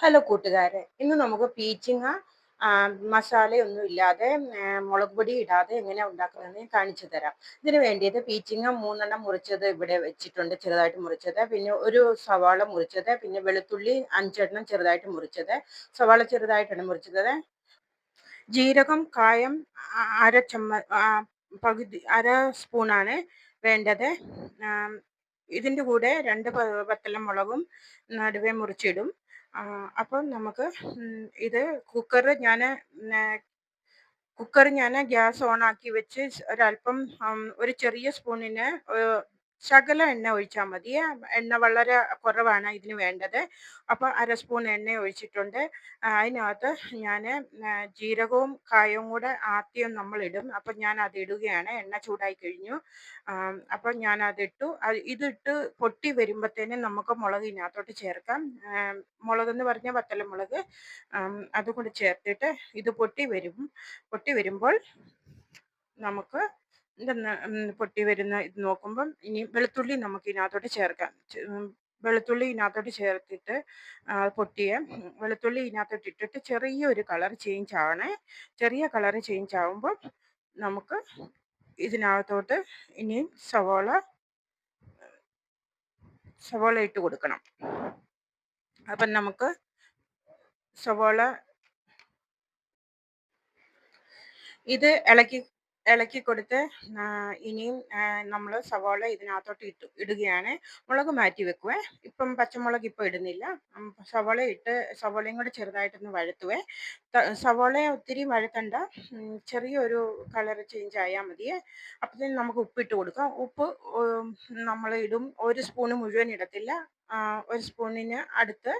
Hello കൂട്ടുകാരെ, ഇന്ന് നമുക്ക് പീച്ചിങ്ങ മസാലയൊന്നും ഇല്ലാതെ മുളക് പൊടി ഇടാതെ എങ്ങനെ ഉണ്ടാക്കുന്നതെന്ന് കാണിച്ചു തരാം. ഇതിന് വേണ്ടിയത് പീച്ചിങ്ങ 3 മുറിച്ചത് ഇവിടെ വെച്ചിട്ടുണ്ട്, ചെറുതായിട്ട് മുറിച്ചത്. പിന്നെ ഒരു സവാള മുറിച്ചത്, പിന്നെ വെളുത്തുള്ളി 5 ചെറുതായിട്ട് മുറിച്ചത്. സവാള ചെറുതായിട്ടാണ് മുറിച്ചത്. ജീരകം, കായം അര പകുതി അര സ്പൂണാണ് വേണ്ടത്. ഇതിൻ്റെ കൂടെ 2 വത്തല മുളകും നടുവേ മുറിച്ചിടും. അപ്പം നമുക്ക് ഇത് കുക്കർ ഞാൻ ഗ്യാസ് ഓൺ ആക്കി വെച്ച് ഒരല്പം ഒരു ചെറിയ സ്പൂണിന് ശകലം എണ്ണ ഒഴിച്ചാൽ മതി. എണ്ണ വളരെ കുറവാണ് ഇതിന് വേണ്ടത്. അപ്പോൾ അര സ്പൂൺ എണ്ണ ഒഴിച്ചിട്ടുണ്ട്. അതിനകത്ത് ഞാൻ ജീരകവും കായവും കൂടെ ആദ്യം നമ്മൾ ഇടും. അപ്പം ഞാൻ അത് ഇടുകയാണ്. എണ്ണ ചൂടായി കഴിഞ്ഞു. അപ്പം ഞാൻ അതിട്ടു. ഇതിട്ട് പൊട്ടി വരുമ്പോഴത്തേനും നമുക്ക് മുളക് ഇതിനകത്തോട്ട് ചേർക്കാം. മുളകെന്ന് പറഞ്ഞാൽ വത്തലമുളക്. അതുകൂടി ചേർത്തിട്ട് ഇത് പൊട്ടി വരുമ്പോൾ നമുക്ക് പൊട്ടി വരുന്ന ഇത് നോക്കുമ്പം ഇനി വെളുത്തുള്ളി നമുക്ക് ഇതിനകത്തോട്ട് ചേർക്കാം. വെളുത്തുള്ളി ഇതിനകത്തോട്ട് ചേർത്തിട്ട് പൊട്ടിയ വെളുത്തുള്ളി ഇതിനകത്തോട്ട് ഇട്ടിട്ട് ചെറിയൊരു കളർ ചേഞ്ച് ആവണേ. ചെറിയ കളർ ചേഞ്ച് ആവുമ്പോൾ നമുക്ക് ഇതിനകത്തോട്ട് ഇനിയും സവോള ഇട്ട് കൊടുക്കണം. അപ്പം നമുക്ക് സവോള ഇത് ഇളക്കി കൊടുത്ത് ഇനിയും നമ്മൾ സവാള ഇതിനകത്തോട്ട് ഇടുകയാണ്. മുളക് മാറ്റി വെക്കുവേ. ഇപ്പം പച്ചമുളക് ഇപ്പം ഇടുന്നില്ല. സവാളയും കൂടെ ചെറുതായിട്ടൊന്ന് വഴറ്റുവേ. സവാള ഒത്തിരി വഴറ്റണ്ട, ചെറിയൊരു കളർ ചേഞ്ച് ആയാൽ മതിയേ. അപ്പോഴത്തേനും നമുക്ക് ഉപ്പിട്ട് കൊടുക്കാം. ഉപ്പ് നമ്മൾ ഇടും. ഒരു സ്പൂണ് മുഴുവൻ ഇടത്തില്ല, ഒരു സ്പൂണിന് അടുത്ത്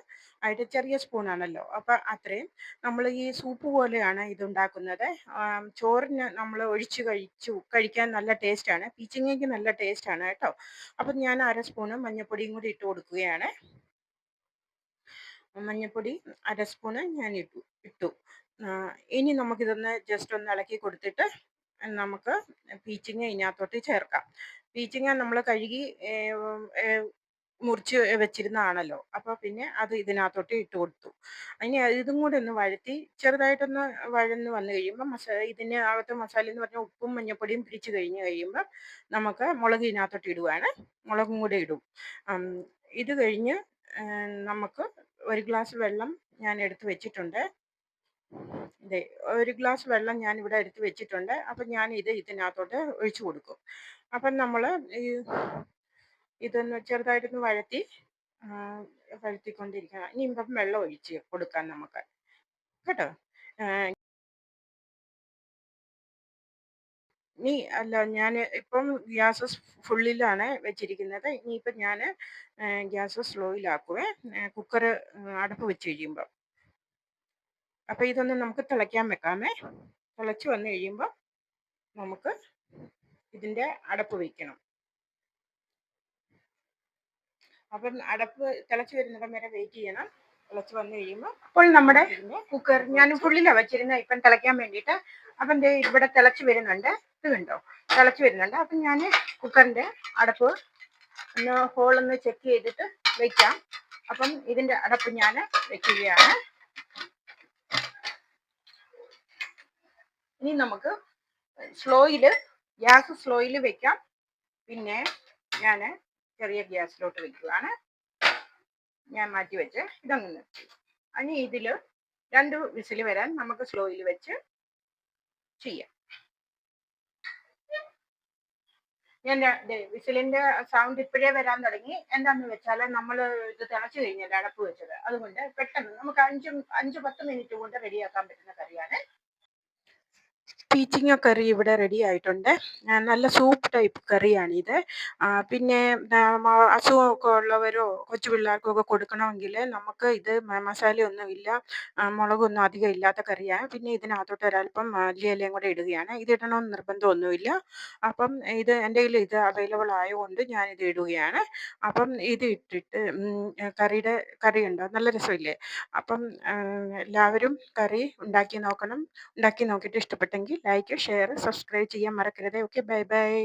ആയിട്ട്, ചെറിയ സ്പൂണാണല്ലോ, അപ്പം അത്രയും. നമ്മൾ ഈ സൂപ്പ് പോലെയാണ് ഇതുണ്ടാക്കുന്നത്. ചോറിന് നമ്മൾ ഒഴിച്ച് കഴിക്കാൻ നല്ല ടേസ്റ്റാണ്. പീച്ചിങ്ങയ്ക്ക് നല്ല ടേസ്റ്റാണ് കേട്ടോ. അപ്പം ഞാൻ അര സ്പൂണ് മഞ്ഞൾപ്പൊടിയും കൂടി ഇട്ട് കൊടുക്കുകയാണ്. മഞ്ഞൾപ്പൊടി അര സ്പൂണ് ഞാൻ ഇട്ടു. ഇനി നമുക്കിതൊന്ന് ജസ്റ്റ് ഒന്ന് ഇളക്കി കൊടുത്തിട്ട് നമുക്ക് പീച്ചിങ്ങ ഇതിനകത്തോട്ട് ചേർക്കാം. പീച്ചിങ്ങ നമ്മൾ കഴുകി മുറിച്ച് വെച്ചിരുന്നതാണല്ലോ. അപ്പോൾ പിന്നെ അത് ഇതിനകത്തോട്ട് ഇട്ട് കൊടുത്തു. ഇനി ഇതും കൂടെ ഒന്ന് വഴറ്റി ചെറുതായിട്ടൊന്ന് വഴന്ന് വന്നു കഴിയുമ്പോൾ ഇതിന് അകത്ത് മസാല എന്ന് പറഞ്ഞാൽ ഉപ്പും മഞ്ഞൾപ്പൊടിയും പിടിച്ച് കഴിയുമ്പോൾ നമുക്ക് മുളക് ഇതിനകത്തോട്ട് ഇടുവാണ്. മുളകും കൂടെ ഇടും. ഇത് കഴിഞ്ഞ് നമുക്ക് ഒരു ഗ്ലാസ് വെള്ളം ഞാൻ എടുത്ത് വെച്ചിട്ടുണ്ട്. ഇതേ ഒരു ഗ്ലാസ് വെള്ളം ഞാൻ ഇവിടെ എടുത്ത് വെച്ചിട്ടുണ്ട്. അപ്പം ഞാൻ ഇതിനകത്തോട്ട് ഒഴിച്ചു കൊടുക്കും. അപ്പം നമ്മൾ ഇതൊന്ന് ചെറുതായിട്ടൊന്ന് വഴറ്റിക്കൊണ്ടിരിക്കണം. ഇനി ഇപ്പം വെള്ളം ഒഴിച്ച് കൊടുക്കാം നമുക്ക് കേട്ടോ. ഞാൻ ഇപ്പം ഗ്യാസ് ഫുള്ളിലാണ് വെച്ചിരിക്കുന്നത്. ഇനിയിപ്പം ഞാൻ ഗ്യാസ് സ്ലോയിലാക്കുവേ, കുക്കർ അടപ്പ് വെച്ച് കഴിയുമ്പോൾ. അപ്പം ഇതൊന്ന് നമുക്ക് തിളയ്ക്കാൻ വെക്കാമേ. തിളച്ച് വന്നു കഴിയുമ്പോൾ നമുക്ക് ഇതിൻ്റെ അടപ്പ് വയ്ക്കണം. അപ്പം അടപ്പ് തിളച്ച് വരുന്നിടം വരെ വെയിറ്റ് ചെയ്യണം. തിളച്ച് വന്നു കഴിയുമ്പോൾ അപ്പോൾ നമ്മുടെ കുക്കർ ഞാൻ ഫുള്ളിലാണ് വെച്ചിരുന്നത് ഇപ്പം തിളയ്ക്കാൻ വേണ്ടിയിട്ട്. അപ്പം ഇവിടെ തിളച്ച് വരുന്നുണ്ട്. ഇത് കണ്ടോ, തിളച്ച് വരുന്നുണ്ട്. അപ്പം ഞാൻ കുക്കറിൻ്റെ അടപ്പ് ഒന്ന് ഹോളൊന്ന് ചെക്ക് ചെയ്തിട്ട് വെക്കാം. അപ്പം ഇതിൻ്റെ അടപ്പ് ഞാൻ വെക്കുകയാണ്. ഇനി നമുക്ക് ഗ്യാസ് സ്ലോയിൽ വെക്കാം. പിന്നെ ഞാൻ ചെറിയ ഗ്യാസിലോട്ട് വെക്കുകയാണ്. ഞാൻ മാറ്റി വെച്ച് ഇതങ്ങ് നിർത്തി. ഇനി ഇതിൽ 2 വിസിൽ വരാൻ നമുക്ക് സ്ലോയിൽ വെച്ച് ചെയ്യാം. ഞാൻ വിസിലിന്റെ സൗണ്ട് ഇപ്പോഴേ വരാൻ തുടങ്ങി. എന്താന്ന് വെച്ചാൽ നമ്മൾ ഇത് തിളച്ച് കഴിഞ്ഞാൽ അടപ്പ് വെച്ചത്, അതുകൊണ്ട് പെട്ടെന്ന് നമുക്ക് 5-10 മിനിറ്റ് കൊണ്ട് റെഡിയാക്കാൻ പറ്റുന്ന കറിയാണ്. പീച്ചിങ്ങ കറി ഇവിടെ റെഡി ആയിട്ടുണ്ട്. നല്ല സൂപ്പ് ടൈപ്പ് കറിയാണിത്. പിന്നെ അസുഖമൊക്കെ ഉള്ളവരോ കൊച്ചു പിള്ളേർക്കൊക്കെ കൊടുക്കണമെങ്കിൽ നമുക്ക് ഇത് മസാലയൊന്നുമില്ല, മുളകൊന്നും അധികം ഇല്ലാത്ത കറിയാണ്. പിന്നെ ഇതിനകത്തോട്ട് ഒരല്പം മല്ലിയിലയും കൂടെ ഇടുകയാണ്. ഇതിടണമെന്ന് നിർബന്ധമൊന്നുമില്ല. അപ്പം എൻ്റെ കയ്യിൽ ഇത് അവൈലബിൾ ആയതുകൊണ്ട് ഞാനിത് ഇടുകയാണ്. അപ്പം ഇത് ഇട്ടിട്ട് കറി ഉണ്ടോ, നല്ല രസമില്ലേ? അപ്പം എല്ലാവരും കറി ഉണ്ടാക്കി നോക്കണം. ഉണ്ടാക്കി നോക്കിയിട്ട് ഇഷ്ടപ്പെട്ടെങ്കിൽ ലൈക്ക്, ഷെയർ, സബ്സ്ക്രൈബ് ചെയ്യാൻ മറക്കരുത്. Okay, bye bye.